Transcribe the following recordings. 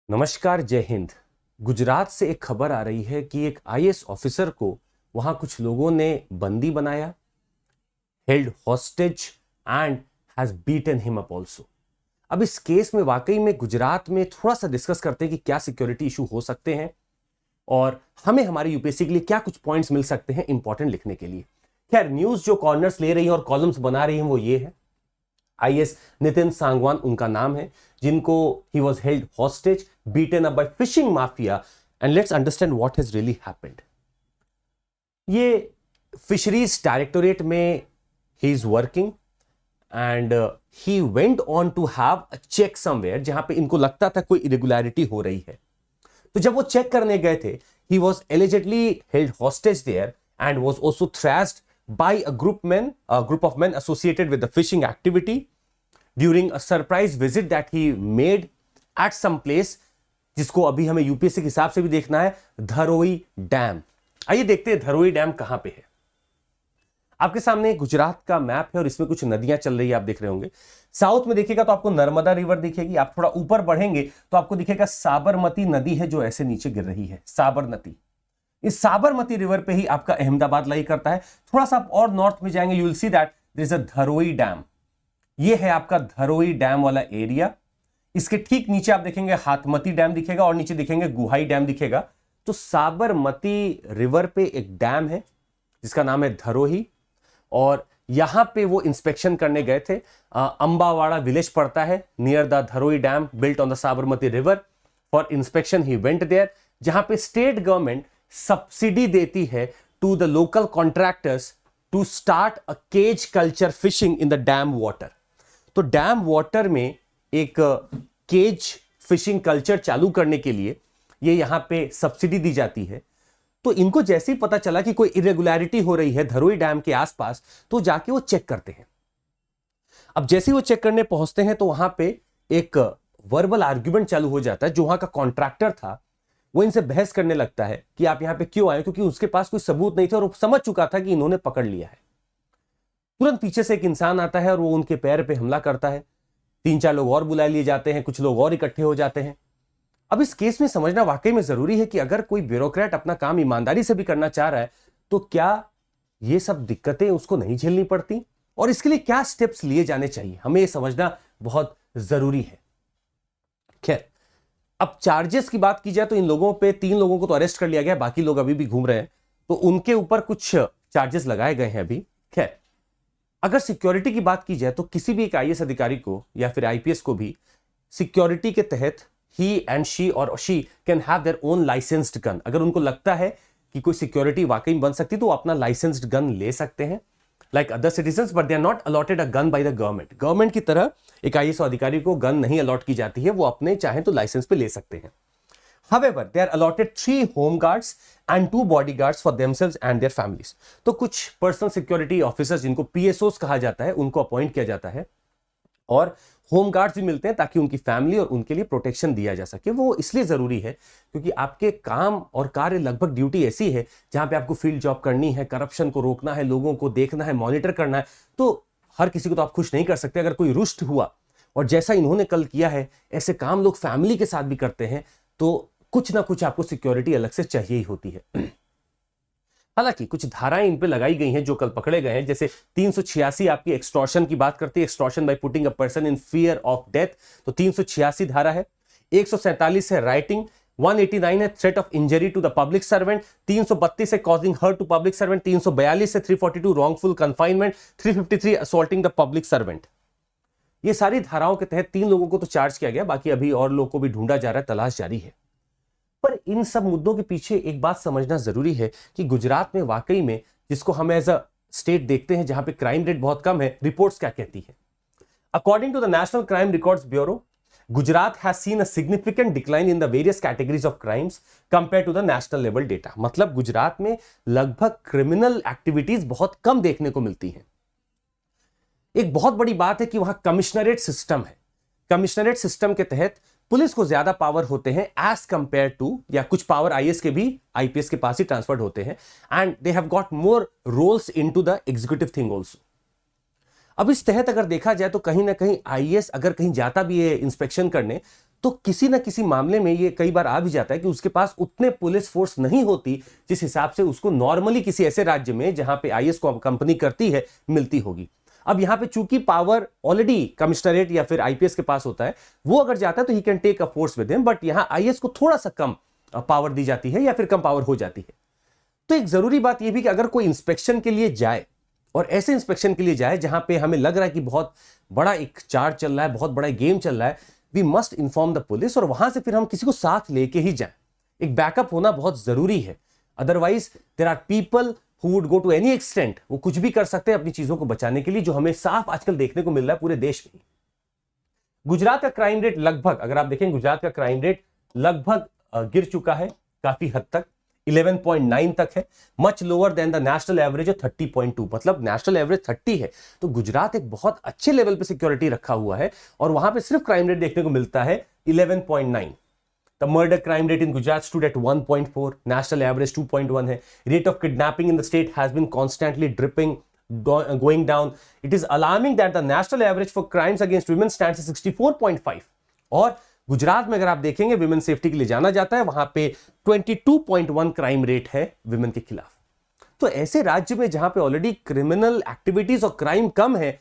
नमस्कार, जय हिंद। गुजरात से एक खबर आ रही है कि एक आईएएस ऑफिसर को वहां कुछ लोगों ने बंदी बनाया, held hostage and has beaten him up also. अब इस केस में वाकई में गुजरात में थोड़ा सा डिस्कस करते हैं कि क्या सिक्योरिटी इशू हो सकते हैं और हमें हमारी यूपीएससी के लिए क्या कुछ पॉइंट्स मिल सकते हैं इंपॉर्टेंट लिखने के लिए। खैर, न्यूज जो कॉर्नर्स ले रही है और कॉलम्स बना रही है वो ये है, आईएएस नितिन सांगवान उनका नाम है, जिनको he was held hostage, beaten up by fishing mafia and let's understand what has really happened. ये फिशरीज डायरेक्टोरेट में he is working and he went on to have a check somewhere जहां पे इनको लगता था कोई इरेगुलरिटी हो रही है। तो जब वो चेक करने गए थे, he was allegedly held hostage there and was also thrashed by a group of men associated with the fishing activity during a surprise visit that he made at some place, जिसको अभी हमें UPSC के हिसाब से भी देखना है, Dharoi dam. आइए देखते हैं धरोई डैम कहां पे है। आपके सामने गुजरात का मैप है और इसमें कुछ नदियां चल रही है, आप देख रहे होंगे। साउथ में देखिएगा तो आपको नर्मदा रिवर दिखेगी, आप थोड़ा ऊपर बढ़ेंगे तो आपको दिखेगा साबरमती नदी है जो ऐसे नीचे गिर रही है, साबरमती। इस साबरमती रिवर पे ही आपका अहमदाबाद लाई करता है। थोड़ा सा आप और नॉर्थ में जाएंगे, you will see that there is a Dharoi dam. ये है आपका धरोई डैम वाला एरिया। इसके ठीक नीचे आप देखेंगे हाथमती डैम दिखेगा और नीचे दिखेंगे गुहाई डैम दिखेगा। तो साबरमती रिवर पे एक डैम है जिसका नाम है धरोही, और यहां पे वो इंस्पेक्शन करने गए थे। अंबावाड़ा विलेज पड़ता है near the Dharoi dam built on the Sabarmati river. For inspection he went there, जहां पे स्टेट गवर्नमेंट सब्सिडी देती है to the local contractors to start a cage culture fishing in the dam water. तो डैम वाटर में एक cage fishing culture चालू करने के लिए ये यहां पे सब्सिडी दी जाती है। तो इनको जैसे ही पता चला कि कोई इरेगुलरिटी हो रही है धरोई डैम के आसपास, तो जाके वो चेक करते हैं। अब जैसे ही वो चेक करने पहुंचते हैं तो वहां पे एक वर्बल आर्ग्यूमेंट चालू हो जाता है। जो वहां का कॉन्ट्रैक्टर था वो इनसे बहस करने लगता है कि आप यहां पे क्यों आए, क्योंकि उसके पास कोई सबूत नहीं था और वो समझ चुका था कि इन्होंने पकड़ लिया है। तुरंत पीछे से एक इंसान आता है और वो उनके पैर पे हमला करता है। 3-4 लोग और बुला लिए जाते हैं, कुछ लोग और इकट्ठे हो जाते हैं। अब इस केस में समझना वाकई में जरूरी है कि अगर कोई ब्यूरोक्रेट अपना काम ईमानदारी से भी करना चाह रहा है तो क्या ये सब दिक्कतें उसको नहीं झेलनी पड़ती, और इसके लिए क्या स्टेप्स लिए जाने चाहिए, हमें यह समझना बहुत जरूरी है। खैर, अब चार्जेस की बात की जाए तो इन लोगों पे 3 लोगों को तो अरेस्ट कर लिया गया, बाकी लोग अभी भी घूम रहे हैं, तो उनके ऊपर कुछ चार्जेस लगाए गए हैं अभी। खैर, अगर सिक्योरिटी की बात की जाए तो किसी भी एक आईएएस अधिकारी को या फिर आईपीएस को भी सिक्योरिटी के तहत ही एंड शी और she can have their own licensed gun. अगर उनको लगता है कि कोई सिक्योरिटी वाकई में बन सकती तो वो अपना लाइसेंस्ड गन ले सकते हैं like other citizens, but they are not allotted a gun by the government. Government की तरह एक आईएएस अधिकारी को गन नहीं अलॉट की जाती है, वो अपने चाहें तो लाइसेंस पे ले सकते हैं। However, they are allotted 3 home guards and 2 bodyguards for themselves and their families. तो कुछ पर्सनल सिक्योरिटी ऑफिसर्स जिनको पीएसओस कहा जाता है उनको अपॉइंट किया जाता है, और होम गार्ड्स भी मिलते हैं ताकि उनकी फैमिली और उनके लिए प्रोटेक्शन दिया जा सके। वो इसलिए जरूरी है क्योंकि आपके काम और कार्य लगभग ड्यूटी ऐसी है जहां पे आपको फील्ड जॉब करनी है, करप्शन को रोकना है, लोगों को देखना है, मॉनिटर करना है। तो हर किसी को तो आप खुश नहीं कर सकते। अगर कोई रुष्ट हुआ, और जैसा इन्होंने कल किया है, ऐसे काम लोग फैमिली के साथ भी करते हैं, तो कुछ ना कुछ आपको सिक्योरिटी अलग से चाहिए ही होती है। हालांकि कुछ धाराएं इन पे लगाई गई हैं जो कल पकड़े गए हैं, जैसे 386 आपकी एक्सटॉर्शन की बात करती है, extortion by putting a person in fear of death, तो 386 धारा है। 147 है राइटिंग, 189 है threat of injury to the public servant, 332 है causing hurt to public servant, 342 है 342 wrongful confinement, 353 assaulting the public servant. ये सारी धाराओं के तहत 3 लोगों को तो चार्ज किया गया, बाकी अभी और लोगों को भी ढूंढा जा रहा है, तलाश जारी है। पर इन सब मुद्दों के पीछे एक बात समझना जरूरी है कि गुजरात में वाकई में, जिसको हम एज अ स्टेट देखते हैं जहां पे क्राइम रेट बहुत कम है, रिपोर्ट्स क्या कहती है। According to the national crime records bureau, Gujarat has seen a significant decline in the various categories of crimes compare to the national level data. मतलब गुजरात में लगभग क्रिमिनल एक्टिविटीज बहुत कम देखने को मिलती हैं। एक बहुत बड़ी बात है कि वहां कमिश्नरेट सिस्टम है। कमिश्नरेट सिस्टम के तहत पुलिस को ज्यादा पावर होते हैं एज कंपेयर टू, या कुछ पावर आईएएस के भी आईपीएस के पास ही ट्रांसफर्ड होते हैं, and they have got more roles into the executive thing also. अब इस तहत अगर देखा जाए तो कहीं ना कहीं आईएएस अगर कहीं जाता भी है इंस्पेक्शन करने, तो किसी ना किसी मामले में ये कई बार आ भी जाता है कि उसके पास उतने पुलिस फोर्स नहीं होती जिस हिसाब से उसको नॉर्मली किसी ऐसे राज्य में जहां पे आईएएस को कंपनी करती है मिलती होगी। अब यहां पे चूंकि पावर ऑलरेडी कमिश्नरेट या फिर आईपीएस के पास होता है, वो अगर जाता है तो he can take a force with him, but यहां आईएएस को थोड़ा सा कम पावर दी जाती है या फिर कम पावर हो जाती है। तो एक जरूरी बात यह भी कि अगर कोई इंस्पेक्शन के लिए जाए और ऐसे इंस्पेक्शन के लिए जाए जहां पे हमें लग रहा है कि बहुत बड़ा एक चार्ज चल रहा है, बहुत बड़ा गेम चल रहा है, we must inform the police, और वहां से फिर हम किसी को साथ लेके ही जाएं। एक बैकअप होना बहुत जरूरी है, otherwise there are people who would go to any extent, वो कुछ भी कर सकते हैं अपनी चीजों को बचाने के लिए, जो हमें साफ आजकल देखने को मिल रहा है पूरे देश में। गुजरात का क्राइम रेट लगभग, अगर आप देखें, गुजरात का क्राइम रेट लगभग गिर चुका है काफी हद तक, 11.9 तक है, much lower than the national average of 30.2। मतलब नेशनल एवरेज 30 है, तो गुजरात एक बहुत अच्छे लेवल पे सिक्योरिटी रखा हुआ है, और वहां पे सिर्फ क्राइम रेट देखने को मिलता है 11.9। The murder crime rate in Gujarat stood at 1.4, national average 2.1 है। Rate of kidnapping in the state has been constantly dripping, going down. It is alarming that the national average for crimes against women stands at 64.5, और गुजरात में अगर आप देखेंगे women safety के लिए जाना जाता है, वहां पे 22.1 क्राइम रेट है विमेन के खिलाफ। तो ऐसे राज्य में जहां पे ऑलरेडी क्रिमिनल एक्टिविटीज और क्राइम कम है,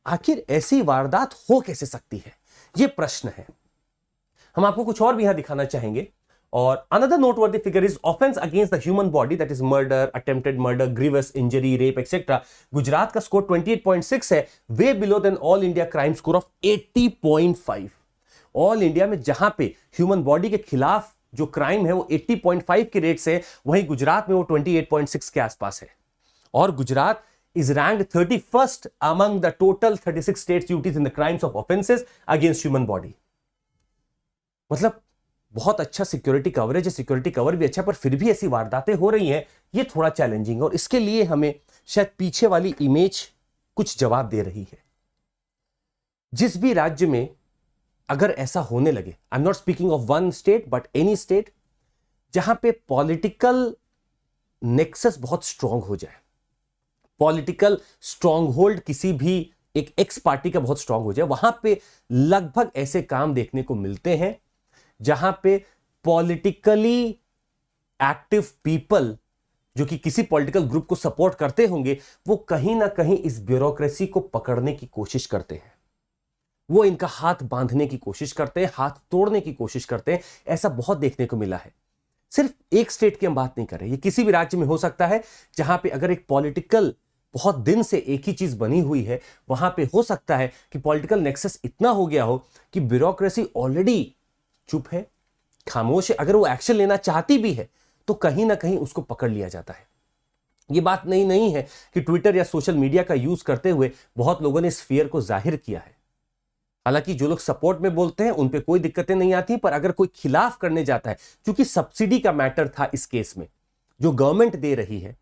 आखिर ऐसी वारदात हो कैसे सकती है, यह प्रश्न है। हम आपको कुछ और भी यहां दिखाना चाहेंगे। और another noteworthy figure is offense against the human body, that is murder, attempted murder, grievous injury, rape, etc. Gujarat का स्कोर 28.6 है, way below than all India crime score of 80.5। All India में जहां पे ह्यूमन बॉडी के खिलाफ जो crime है वो 80.5 के रेट से, वहीं गुजरात में वो 28.6 के आसपास है। और Gujarat is ranked 31st among the total 36 states UTs in the crimes of offenses against human body। मतलब बहुत अच्छा सिक्योरिटी कवरेज है, सिक्योरिटी कवर भी अच्छा, पर फिर भी ऐसी वारदातें हो रही हैं, ये थोड़ा चैलेंजिंग है। और इसके लिए हमें शायद पीछे वाली इमेज कुछ जवाब दे रही है। जिस भी राज्य में अगर ऐसा होने लगे, I am not speaking of one state but any state, जहां पे पॉलिटिकल नेक्सस बहुत स्ट्रांग हो जाए, पॉलिटिकल स्ट्रांग होल्ड किसी भी एक एक्स पार्टी का बहुत स्ट्रांग हो जाए, वहां पे लगभग ऐसे काम देखने को मिलते हैं जहां पे पॉलिटिकली एक्टिव पीपल जो कि किसी पॉलिटिकल ग्रुप को सपोर्ट करते होंगे, वो कहीं ना कहीं इस ब्यूरोक्रेसी को पकड़ने की कोशिश करते हैं, वो इनका हाथ बांधने की कोशिश करते हैं, हाथ तोड़ने की कोशिश करते हैं। ऐसा बहुत देखने को मिला है। सिर्फ एक स्टेट की हम बात नहीं कर रहे, ये किसी भी राज्य में हो सकता है जहां पे अगर एक पॉलिटिकल बहुत दिन से एक ही चीज बनी हुई है, वहां पे हो सकता है कि पॉलिटिकल नेक्सस इतना हो गया हो कि ब्यूरोक्रेसी ऑलरेडी चुप है, खामोश है, अगर वो एक्शन लेना चाहती भी है तो कहीं ना कहीं उसको पकड़ लिया जाता है। ये बात नहीं है कि ट्विटर या सोशल मीडिया का यूज करते हुए बहुत लोगों ने इस फियर को जाहिर किया है। हालांकि जो लोग सपोर्ट में बोलते हैं उन पे कोई दिक्कतें नहीं आती, पर अगर कोई खिलाफ करने जाता है, क्योंकि सब्सिडी का मैटर था इस केस में, जो गवर्नमेंट दे रही है,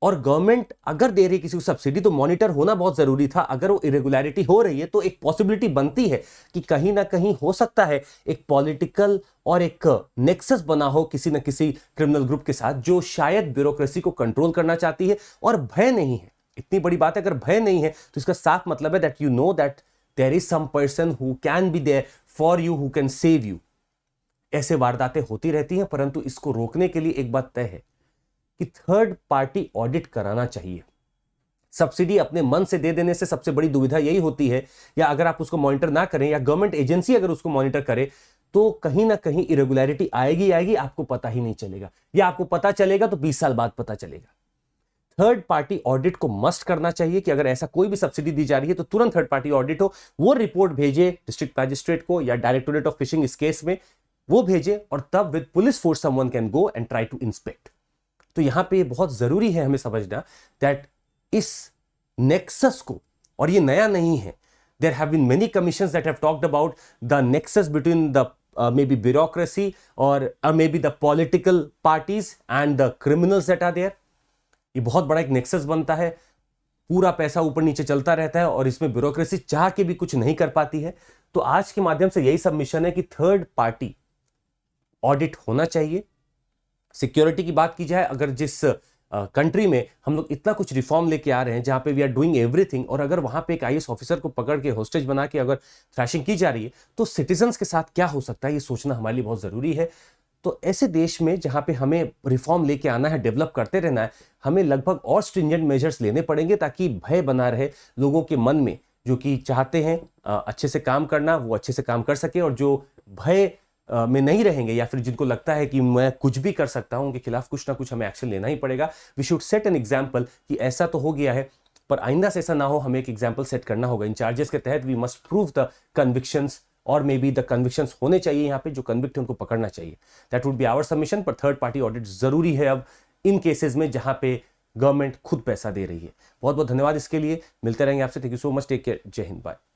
और गवर्नमेंट अगर दे रही है किसी को सब्सिडी तो मॉनिटर होना बहुत जरूरी था। अगर वो इरेगुलरिटी हो रही है तो एक पॉसिबिलिटी बनती है कि कहीं ना कहीं हो सकता है एक पॉलिटिकल और एक नेक्सस बना हो किसी न किसी क्रिमिनल ग्रुप के साथ, जो शायद ब्यूरोक्रेसी को कंट्रोल करना चाहती है। और भय नहीं है, इतनी बड़ी बात है, अगर भय नहीं है तो इसका साफ मतलब है that you know that there is some person who can be there for you, who can save you. ऐसे वारदातें होती रहती हैं, परंतु इसको रोकने के लिए एक बात तय है कि थर्ड पार्टी ऑडिट कराना चाहिए। सब्सिडी अपने मन से दे देने से सबसे बड़ी दुविधा यही होती है, या अगर आप उसको मॉनिटर ना करें या गवर्नमेंट एजेंसी अगर उसको मॉनिटर करे तो कहीं ना कहीं इरेगुलरिटी आएगी, आपको पता ही नहीं चलेगा, या आपको पता चलेगा तो 20 साल बाद पता चलेगा। थर्ड पार्टी ऑडिट को मस्ट करना चाहिए कि अगर ऐसा कोई भी सब्सिडी दी जा रही है तो तुरंत थर्ड पार्टी ऑडिट हो, वो रिपोर्ट भेजे डिस्ट्रिक्ट मैजिस्ट्रेट को या डायरेक्टोरेट ऑफ फिशिंग इस केस में, वो भेजे, और तब with police force someone can go and try to inspect. तो यहां पे बहुत जरूरी है हमें समझना दैट इस नेक्सस को, और ये नया नहीं है, there have been many commissions that have talked about the nexus between the maybe bureaucracy or maybe the political parties and the criminals that are there। ये बहुत बड़ा एक नेक्सस बनता है, पूरा पैसा ऊपर नीचे चलता रहता है और इसमें ब्यूरोक्रेसी चाह के भी कुछ नहीं कर पाती है। तो आज के माध्यम से यही सबमिशन है कि थर्ड पार्टी ऑडिट होना चाहिए। सिक्योरिटी की बात की जाए, अगर जिस कंट्री में हम लोग इतना कुछ रिफॉर्म लेके आ रहे हैं जहां पे वी आर डूइंग एवरीथिंग, और अगर वहां पे एक आईएएस ऑफिसर को पकड़ के होस्टेज बना के अगर थ्रैशिंग की जा रही है तो सिटीजन्स के साथ क्या हो सकता है, ये सोचना हमारे लिए बहुत जरूरी है। तो ऐसे देश में जहां पे हमें रिफॉर्म लेके आना है, डेवलप करते रहना है, हमें लगभग और स्ट्रिंजेंट मेजर्स लेने पड़ेंगे ताकि भय बना रहे लोगों के मन में, जो कि चाहते हैं अच्छे से काम करना, वो अच्छे से काम कर सके, और जो भय में नहीं रहेंगे या फिर जिनको लगता है कि मैं कुछ भी कर सकता हूं, उनके खिलाफ कुछ ना कुछ हमें एक्शन लेना ही पड़ेगा। We should set an example कि ऐसा तो हो गया है, पर आइंदा से ऐसा ना हो, हमें एक एग्जाम्पल सेट करना होगा। इन चार्जेस के तहत we must prove the convictions, और मे बी द कन्विक्शंस होने चाहिए, यहाँ पे जो कन्विक्ट है उनको पकड़ना चाहिए। That would be our submission. पर थर्ड पार्टी ऑडिट जरूरी है अब इन केसेस में जहां पे गवर्नमेंट खुद पैसा दे रही है। बहुत बहुत धन्यवाद इसके लिए, मिलते रहेंगे आपसे। Thank you so much, take care, जय हिंद, बाय।